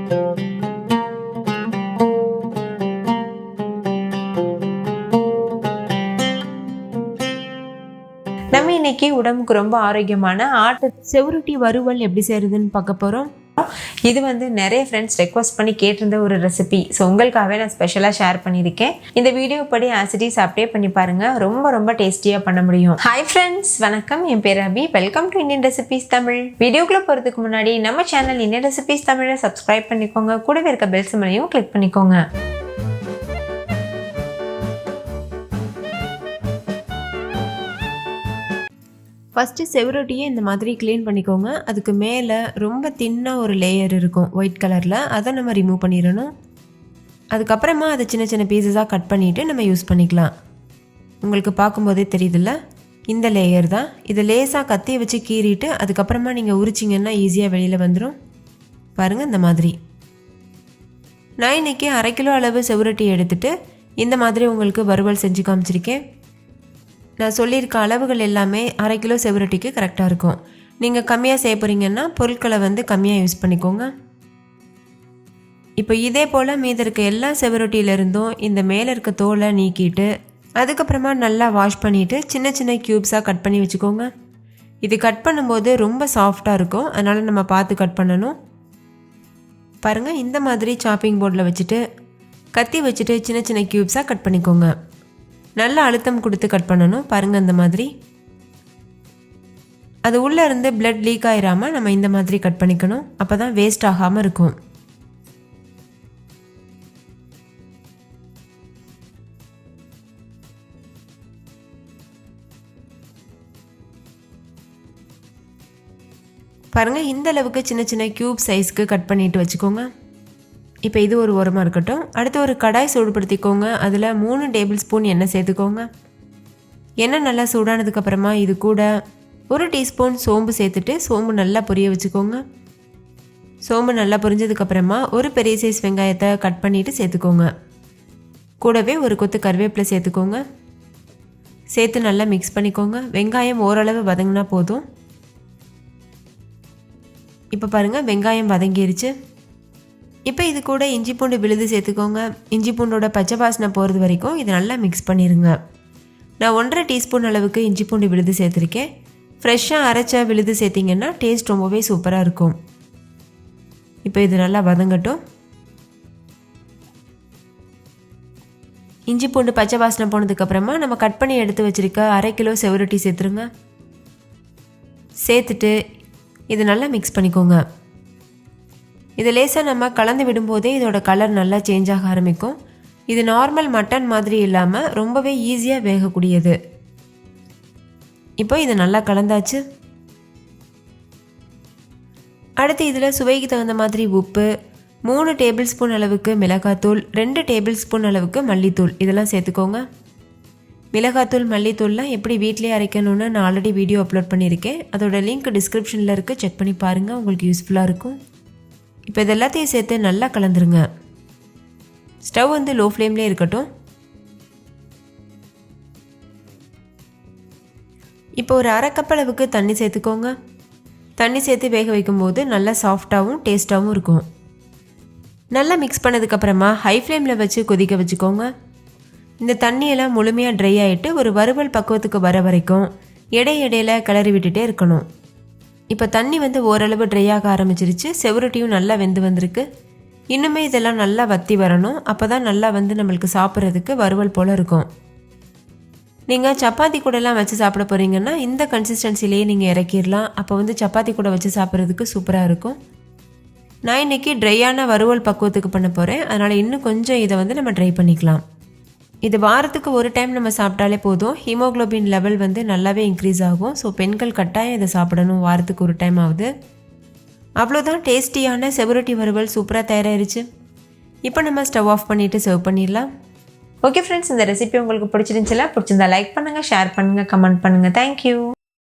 நம்ம இன்னைக்கு உடம்புக்கு ரொம்ப ஆரோக்கியமான ஆட்டு செவரொட்டி வறுவல் எப்படி செய்யறதுன்னு பார்க்க போகிறோம். இது நிறைய ஃப்ரெண்ட்ஸ் ரெக்வஸ்ட் பண்ணி கேட்டிருந்த ஒரு ரெசிபி. ஸோ உங்களுக்காகவே நான் ஸ்பெஷலாக ஷேர் பண்ணியிருக்கேன். இந்த வீடியோ படி ஆசிட்டிஸ் அப்படியே பண்ணி பாருங்கள். ரொம்ப ரொம்ப டேஸ்டியாக பண்ண முடியும். ஹாய் ஃப்ரெண்ட்ஸ், வணக்கம். என் பேர் Abhi. Welcome to Indian recipes Tamil. வீடியோக்குள்ளே போகிறதுக்கு முன்னாடி நம்ம சேனல் இந்தியன் ரெசிபிஸ் தமிழை சப்ஸ்கிரைப் பண்ணிக்கோங்க. கூடவே இருக்க பெல் சிம்பலையும் கிளிக் பண்ணிக்கோங்க. ஃபஸ்ட்டு செவரொட்டியை இந்த மாதிரி க்ளீன் பண்ணிக்கோங்க. அதுக்கு மேலே ரொம்ப தின்னாக ஒரு லேயர் இருக்கும் ஒயிட் கலரில், அதை நம்ம ரிமூவ் பண்ணிடணும். அதுக்கப்புறமா அதை சின்ன சின்ன பீசஸாக கட் பண்ணிவிட்டு நம்ம யூஸ் பண்ணிக்கலாம். உங்களுக்கு பார்க்கும்போதே தெரியுதுல்ல, இந்த லேயர் தான். இதை லேசாக கத்தியை வச்சு கீறிட்டு அதுக்கப்புறமா நீங்கள் உரிச்சிங்கன்னா ஈஸியாக வெளியில் வந்துடும். பாருங்கள், இந்த மாதிரி. நான் இன்றைக்கி 1/2 கிலோ அளவு செவரொட்டி எடுத்துகிட்டு இந்த மாதிரி உங்களுக்கு வறுவல் செஞ்சு காமிச்சிருக்கேன். நான் சொல்லியிருக்க அளவுகள் எல்லாமே 1/2 கிலோ செவரொட்டிக்கு கரெக்டாக இருக்கும். நீங்கள் கம்மியாக செய்ய போகிறீங்கன்னா பொருட்களை கம்மியாக யூஸ் பண்ணிக்கோங்க. இப்போ இதே போல் மீதி இருக்க எல்லா செவரொட்டியிலிருந்தும் இந்த மேலே இருக்க தோலை நீக்கிட்டு அதுக்கப்புறமா நல்லா வாஷ் பண்ணிவிட்டு சின்ன சின்ன க்யூப்ஸாக கட் பண்ணி வச்சுக்கோங்க. இது கட் பண்ணும்போது ரொம்ப சாஃப்டாக இருக்கும், அதனால் நம்ம பார்த்து கட் பண்ணணும். பாருங்கள், இந்த மாதிரி சாப்பிங் போர்டில் வச்சுட்டு கத்தி வச்சுட்டு சின்ன சின்ன க்யூப்ஸாக கட் பண்ணிக்கோங்க. நல்லா அழுத்தம் கொடுத்து கட் பண்ணணும். பாருங்கள், இந்த மாதிரி. அது உள்ளே இருந்து பிளட் லீக் ஆகிடாமல் நம்ம இந்த மாதிரி கட் பண்ணிக்கணும். அப்போ தான் வேஸ்ட் ஆகாமல் இருக்கும். பாருங்கள், இந்த அளவுக்கு சின்ன சின்ன க்யூப் சைஸ்க்கு கட் பண்ணிட்டு வச்சுக்கோங்க. இப்போ இது ஒரு ஓரமாக இருக்கட்டும். அடுத்து ஒரு கடாய் சூடுபடுத்திக்கோங்க. அதில் 3 டேபிள் ஸ்பூன் எண்ணெய் சேர்த்துக்கோங்க. எண்ணெய் நல்லா சூடானதுக்கப்புறமா இது கூட 1 டீஸ்பூன் சோம்பு சேர்த்துட்டு சோம்பு நல்லா பொரிய வச்சுக்கோங்க. சோம்பு நல்லா பொரிஞ்சதுக்கப்புறமா ஒரு பெரிய சைஸ் வெங்காயத்தை கட் பண்ணிவிட்டு சேர்த்துக்கோங்க. கூடவே ஒரு கொத்து கருவேப்பிலை சேர்த்துக்கோங்க. சேர்த்து நல்லா மிக்ஸ் பண்ணிக்கோங்க. வெங்காயம் ஓரளவு வதங்கினா போதும். இப்போ பாருங்கள், வெங்காயம் வதங்கிருச்சு. இப்போ இது கூட இஞ்சி பூண்டு விழுது சேர்த்துக்கோங்க. இஞ்சி பூண்டோட பச்சை வாசனை போகிறது வரைக்கும் இது நல்லா மிக்ஸ் பண்ணிடுங்க. நான் 1/2 டீஸ்பூன் அளவுக்கு இஞ்சி பூண்டு விழுது சேர்த்துருக்கேன். ஃப்ரெஷ்ஷாக அரைச்ச விழுது சேர்த்திங்கன்னா டேஸ்ட் ரொம்பவே சூப்பராக இருக்கும். இப்போ இது நல்லா வதங்கட்டும். இஞ்சி பூண்டு பச்சை வாசனை போனதுக்கப்புறமா நம்ம கட் பண்ணி எடுத்து வச்சுருக்க 1/2 கிலோ செவரொட்டி சேர்த்துருங்க. சேர்த்துட்டு இது நல்லா மிக்ஸ் பண்ணிக்கோங்க. இது லேசாக நம்ம கலந்து விடும்போதே இதோட கலர் நல்லா சேஞ்ச் ஆக ஆரம்பிக்கும். இது நார்மல் மட்டன் மாதிரி இல்லாமல் ரொம்பவே ஈஸியாக வேகக்கூடியது. இப்போ இது நல்லா கலந்தாச்சு. அடுத்து இதில் சுவைக்கு தகுந்த மாதிரி உப்பு, 3 டேபிள் ஸ்பூன் அளவுக்கு மிளகாத்தூள், 2 டேபிள் ஸ்பூன் அளவுக்கு மல்லித்தூள் இதெல்லாம் சேர்த்துக்கோங்க. மிளகாத்தூள் மல்லித்தூள்லாம் எப்படி வீட்டிலே அரைக்கணும்னு நான் ஆல்ரெடி வீடியோ அப்லோட் பண்ணியிருக்கேன். அதோட லிங்க் டிஸ்கிரிப்ஷனில் இருக்குது, செக் பண்ணி பாருங்கள், உங்களுக்கு யூஸ்ஃபுல்லாக இருக்கும். இப்போ இது எல்லாத்தையும் சேர்த்து நல்லா கலந்துருங்க. ஸ்டவ் லோ ஃப்ளேம்லேயே இருக்கட்டும். இப்போ ஒரு 1/2 கப் அளவுக்கு தண்ணி சேர்த்துக்கோங்க. தண்ணி சேர்த்து வேக வைக்கும்போது நல்லா சாஃப்டாகவும் டேஸ்ட்டாகவும் இருக்கும். நல்லா மிக்ஸ் பண்ணதுக்கப்புறமா ஹை ஃப்ளேமில் வச்சு கொதிக்க வச்சுக்கோங்க. இந்த தண்ணியெல்லாம் முழுமையாக ட்ரை ஆகிட்டு ஒரு வறுவல் பக்குவத்துக்கு வர வரைக்கும் இடையிடையில் கிளறி விட்டுட்டே இருக்கணும். இப்போ தண்ணி ஓரளவு ட்ரை ஆக ஆரம்பிச்சிருச்சு. செவரொட்டியும் நல்லா வெந்து வந்திருக்கு. இன்னுமே இதெல்லாம் நல்லா வற்றி வரணும். அப்போ தான் நல்லா நம்மளுக்கு சாப்பிட்றதுக்கு வறுவல் போல் இருக்கும். நீங்கள் சப்பாத்தி கூடலாம் வச்சு சாப்பிட போகிறீங்கன்னா இந்த கன்சிஸ்டன்சிலேயே நீங்கள் இறக்கிடலாம். அப்போ சப்பாத்தி கூட வச்சு சாப்பிட்றதுக்கு சூப்பராக இருக்கும். நான் இன்றைக்கி ட்ரையான வறுவல் பக்குவத்துக்கு பண்ண போகிறேன். அதனால் இன்னும் கொஞ்சம் இதை நம்ம ட்ரை பண்ணிக்கலாம். இது வாரத்துக்கு ஒரு டைம் நம்ம சாப்பிட்டாலே போதும். ஹீமோக்ளோபின் லெவல் நல்லாவே இன்க்ரீஸ் ஆகும். ஸோ பெண்கள் கட்டாயம் இதை சாப்பிடணும், வாரத்துக்கு ஒரு டைம் ஆகுது. அவ்வளோதான், டேஸ்டியான செவரொட்டி வறுவல் சூப்பராக தயாராகிருச்சு. இப்போ நம்ம ஸ்டவ் ஆஃப் பண்ணிவிட்டு சர்வ் பண்ணிடலாம். ஓகே ஃப்ரெண்ட்ஸ், இந்த ரெசிபி உங்களுக்கு பிடிச்சிருந்துச்சுல? பிடிச்சிருந்தா லைக் பண்ணுங்கள், ஷேர் பண்ணுங்கள், கமெண்ட் பண்ணுங்கள். தேங்க்யூ.